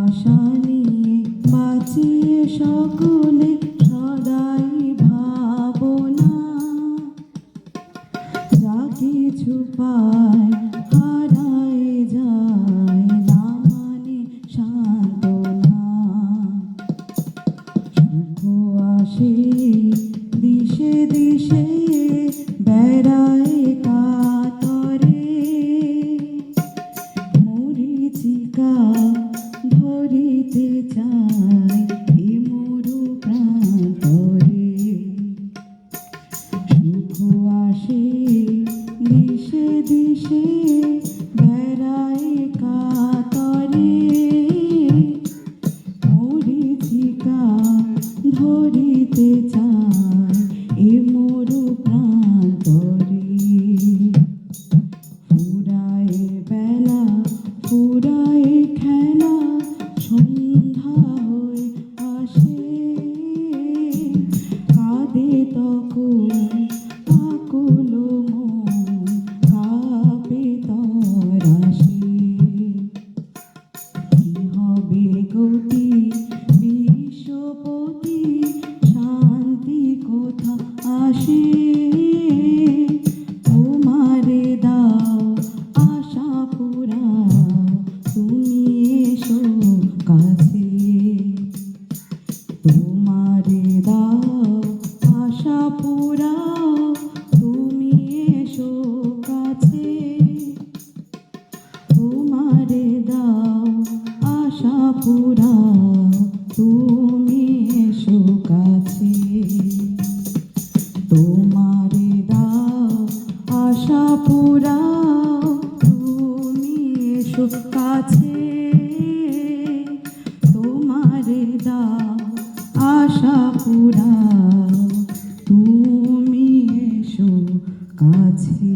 আশা নিয়ে বাঁচিয়ে সকলে সদাই ভাবনা, যা কিছু পায় হারায় যায় না মানে সান্ত্বনা। সুখ আসে দিশে দিশে বেড়ায় কাতরে, মরীচিকা ধরিতে চায় এ মরু প্রান্তরে। সুখ আসে দিশে দিশে বেড়ায় কাতরে, মরীচিকা ধরিতে চায় এ মরু প্রান্তরে। ফুরায় বেলা ফুরায় খেলা, সন্ধ্যা হয়ে আসে, কাঁদে তখন আকুল মন, কাঁপে তরাসে। কি হবে গতি বিশ্বপতি, শান্তি কোথা আসে? তোমারে দাও আশা পুরাও, তুমি এসো কাছে। তোমারে দাও আশা পুরাও, তুমি এসো কাছে। তোমারে দাও আশা পুরাও, তুমি এসো কাছে। তোমারে দাও আশা পুরাও, তুমি এসো কাছে। তোমারে দাও আশা পুরাও, তুমি এসো কাছে।